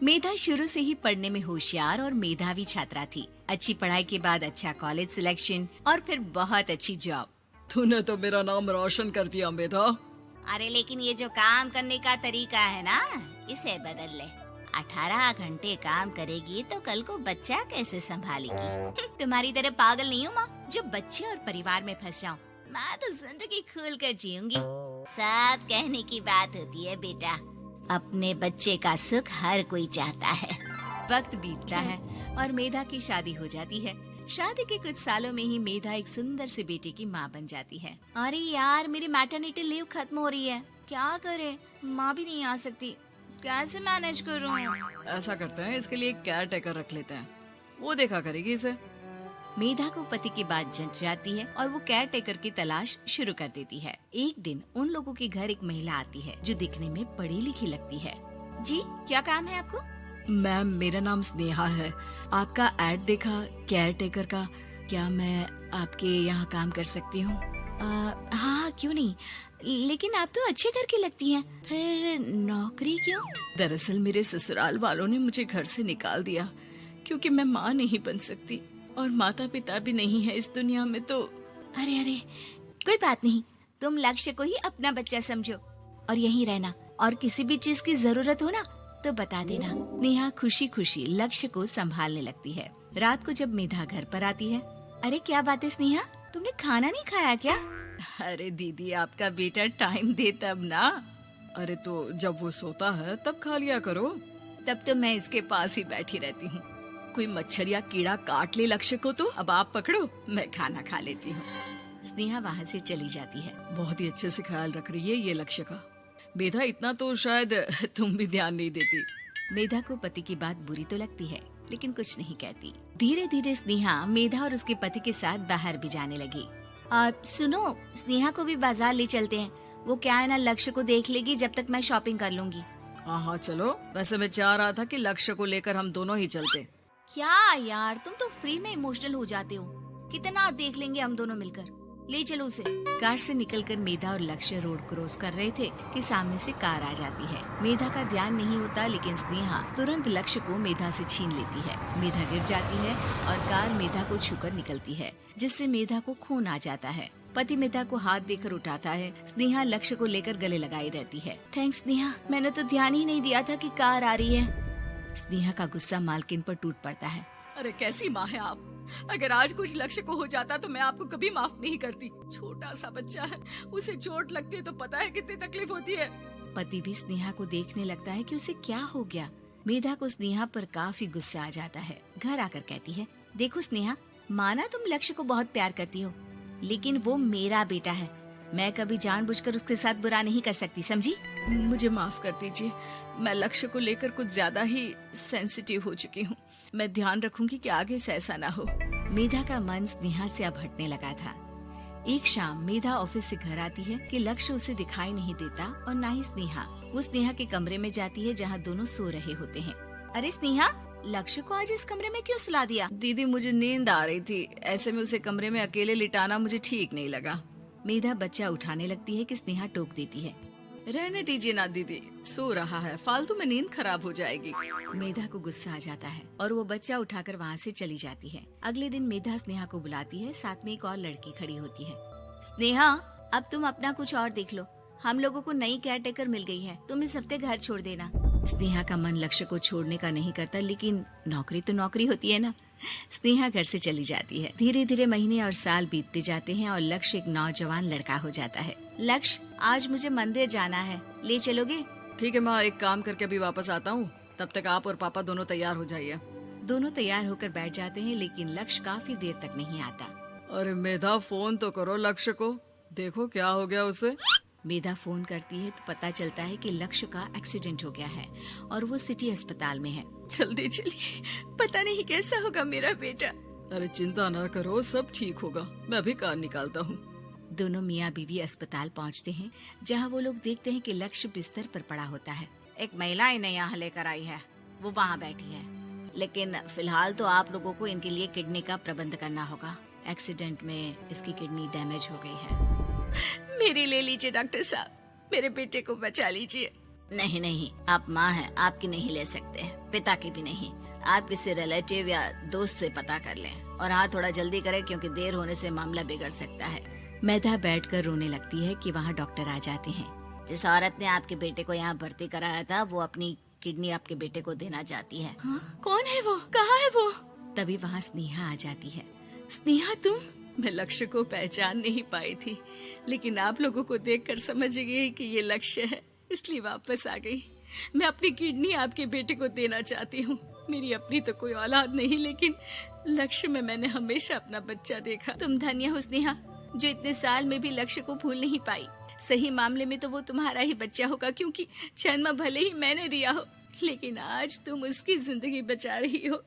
मेधा शुरू से ही पढ़ने में होशियार और मेधावी छात्रा थी। अच्छी पढ़ाई के बाद अच्छा कॉलेज सिलेक्शन और फिर बहुत अच्छी जॉब। तूने तो मेरा नाम रोशन कर दिया मेधा। अरे लेकिन ये जो काम करने का तरीका है ना, इसे बदल ले। 18 घंटे काम करेगी तो कल को बच्चा कैसे संभालेगी? तुम्हारी तरह पागल नहीं हूँ माँ, जो बच्चे और परिवार में फंस जाऊँ। मैं तो जिंदगी खुल कर जीऊंगी। सब कहने की बात होती है बेटा, अपने बच्चे का सुख हर कोई चाहता है। वक्त बीतता है और मेधा की शादी हो जाती है। शादी के कुछ सालों में ही मेधा एक सुंदर से बेटे की माँ बन जाती है। अरे यार, मेरी मैटरनिटी लीव खत्म हो रही है, क्या करे? माँ भी नहीं आ सकती, कैसे मैनेज करूँ? ऐसा करते हैं, इसके लिए एक केयर टेकर रख लेते हैं, वो देखा करेगी इसे। मेधा को पति की बात जंच जाती है और वो केयर टेकर की तलाश शुरू कर देती है। एक दिन उन लोगों के घर एक महिला आती है जो दिखने में पढ़ी लिखी लगती है। जी, क्या काम है आपको? मैम, मेरा नाम स्नेहा है। आपका एड देखा केयर टेकर का, क्या मैं आपके यहाँ काम कर सकती हूँ? हाँ, क्यों नहीं, लेकिन आप तो अच्छे घर की लगती हैं, फिर नौकरी क्यों? दरअसल मेरे ससुराल वालों ने मुझे घर से निकाल दिया क्योंकि मैं माँ नहीं बन सकती और माता पिता भी नहीं है इस दुनिया में। तो अरे अरे, कोई बात नहीं, तुम लक्ष्य को ही अपना बच्चा समझो और यहीं रहना, और किसी भी चीज की जरूरत हो ना तो बता देना। नेहा खुशी खुशी लक्ष्य को संभालने लगती है। रात को जब मेधा घर पर आती है, अरे क्या बात है स्नेहा, तुमने खाना नहीं खाया क्या? अरे दीदी, आपका बेटा टाइम दे तब ना। अरे तो जब वो सोता है तब खा लिया करो। तब तो मैं इसके पास ही बैठी रहती हूँ। कोई मच्छर या कीड़ा काट ले लक्ष्य को तो अब आप पकड़ो, मैं खाना खा लेती हूँ। स्नेहा वहाँ से चली जाती है। बहुत ही अच्छे से ख्याल रख रही है ये लक्ष्य का। मेधा, इतना तो शायद तुम भी ध्यान नहीं देती। मेधा को पति की बात बुरी तो लगती है लेकिन कुछ नहीं कहती। धीरे धीरे स्नेहा मेधा और उसके पति के साथ बाहर भी जाने लगी। सुनो, स्नेहा को भी बाजार ले चलते हैं, वो क्या है ना, लक्ष्य को देख लेगी जब तक मैं शॉपिंग कर लूंगी। हाँ चलो, वैसे मैं चाह रहा था कि लक्ष्य को लेकर हम दोनों ही चलते। क्या यार, तुम तो फ्री में इमोशनल हो जाते हो, कितना देख लेंगे हम दोनों मिलकर, ले चलो उसे। कार से निकलकर मेधा और लक्ष्य रोड क्रॉस कर रहे थे कि सामने से कार आ जाती है। मेधा का ध्यान नहीं होता लेकिन स्नेहा तुरंत लक्ष्य को मेधा से छीन लेती है। मेधा गिर जाती है और कार मेधा को छूकर निकलती है, जिससे मेधा को खून आ जाता है। पति मेधा को हाथ देकर उठाता है। स्नेहा लक्ष्य को लेकर गले लगाई रहती है। थैंक्स स्नेहा, मैंने तो ध्यान ही नहीं दिया था कि कार आ रही है। स्नेहा का गुस्सा मालकिन पर टूट पड़ता है। अरे कैसी माँ है आप, अगर आज कुछ लक्ष्य को हो जाता तो मैं आपको कभी माफ नहीं करती। छोटा सा बच्चा है, उसे चोट लगती है तो पता है कितनी तकलीफ होती है। पति भी स्नेहा को देखने लगता है कि उसे क्या हो गया। मेधा को स्नेहा पर काफी गुस्सा आ जाता है। घर आकर कहती है, देखो स्नेहा, माना तुम लक्ष्य को बहुत प्यार करती हो, लेकिन वो मेरा बेटा है, मैं कभी जानबूझकर उसके साथ बुरा नहीं कर सकती, समझी? मुझे माफ कर दीजिए, मैं लक्ष्य को लेकर कुछ ज्यादा ही सेंसिटिव हो चुकी हूँ। मैं ध्यान रखूंगी कि आगे से ऐसा ना हो। मेधा का मन स्नेहा से अब हटने लगा था। एक शाम मेधा ऑफिस से घर आती है कि लक्ष्य उसे दिखाई नहीं देता और ना ही स्नेहा। वो स्नेहा के कमरे में जाती है जहाँ दोनों सो रहे होते हैं। अरे स्नेहा, लक्ष्य को आज इस कमरे में क्यों सुला दिया? दीदी, मुझे नींद आ रही थी, ऐसे में उसे कमरे में अकेले लिटाना मुझे ठीक नहीं लगा। मेधा बच्चा उठाने लगती है कि स्नेहा टोक देती है। रहने दीजिए ना दीदी, सो रहा है, फालतू में नींद खराब हो जाएगी। मेधा को गुस्सा आ जाता है और वो बच्चा उठाकर वहाँ से चली जाती है। अगले दिन मेधा स्नेहा को बुलाती है, साथ में एक और लड़की खड़ी होती है। स्नेहा, अब तुम अपना कुछ और देख लो, हम लोगों को नई केयर टेकर मिल गई है, तुम इस हफ्ते घर छोड़ देना। स्नेहा का मन लक्ष्य को छोड़ने का नहीं करता, लेकिन नौकरी तो नौकरी होती है ना। स्नेहा घर से चली जाती है। धीरे धीरे महीने और साल बीतते जाते हैं और लक्ष्य एक नौजवान लड़का हो जाता है। लक्ष्य, आज मुझे मंदिर जाना है, ले चलोगे? ठीक है माँ, एक काम करके अभी वापस आता हूँ, तब तक आप और पापा दोनों तैयार हो जाइए। दोनों तैयार होकर बैठ जाते हैं लेकिन लक्ष्य काफी देर तक नहीं आता। अरे मेधा, फोन तो करो लक्ष्य को, देखो क्या हो गया उसे। मेधा फोन करती है तो पता चलता है कि लक्ष्य का एक्सीडेंट हो गया है और वो सिटी अस्पताल में है। जल्दी चलिए, पता नहीं कैसा होगा मेरा बेटा। अरे चिंता ना करो, सब ठीक होगा, मैं अभी कार निकालता हूँ। दोनों मियाँ बीवी अस्पताल पहुँचते हैं जहाँ वो लोग देखते हैं कि लक्ष्य बिस्तर पर पड़ा होता है। एक महिला इन्हें यहाँ लेकर आई है, वो वहाँ बैठी है, लेकिन फिलहाल तो आप लोगों को इनके लिए किडनी का प्रबंध करना होगा। एक्सीडेंट में इसकी किडनी डैमेज हो गई है। मेरी ले लीजिए डॉक्टर साहब, मेरे बेटे को बचा लीजिए। नहीं नहीं, आप माँ हैं, आपकी नहीं ले सकते, पिता की भी नहीं। आप किसी रिलेटिव या दोस्त से पता कर लें और हाँ थोड़ा जल्दी करें क्योंकि देर होने से मामला बिगड़ सकता है। मेधा बैठकर रोने लगती है कि वहाँ डॉक्टर आ जाते हैं। जिस औरत ने आपके बेटे को यहाँ भर्ती कराया था वो अपनी किडनी आपके बेटे को देना चाहती है। हाँ? कौन है वो? कहाँ है वो? तभी वहाँ स्नेहा आ जाती है। स्नेहा तुम? मैं लक्ष्य को पहचान नहीं पाई थी, लेकिन आप लोगों को देखकर समझ गई कि ये लक्ष्य है, इसलिए वापस आ गई। मैं अपनी किडनी आपके बेटे को देना चाहती हूँ। मेरी अपनी तो कोई औलाद नहीं, लेकिन लक्ष्य में मैंने हमेशा अपना बच्चा देखा। तुम धन्य हो स्नेहा, जो इतने साल में भी लक्ष्य को भूल नहीं पाई। सही मामले में तो वो तुम्हारा ही बच्चा होगा, क्योंकि जन्म भले ही मैंने दिया हो, लेकिन आज तुम उसकी जिंदगी बचा रही हो।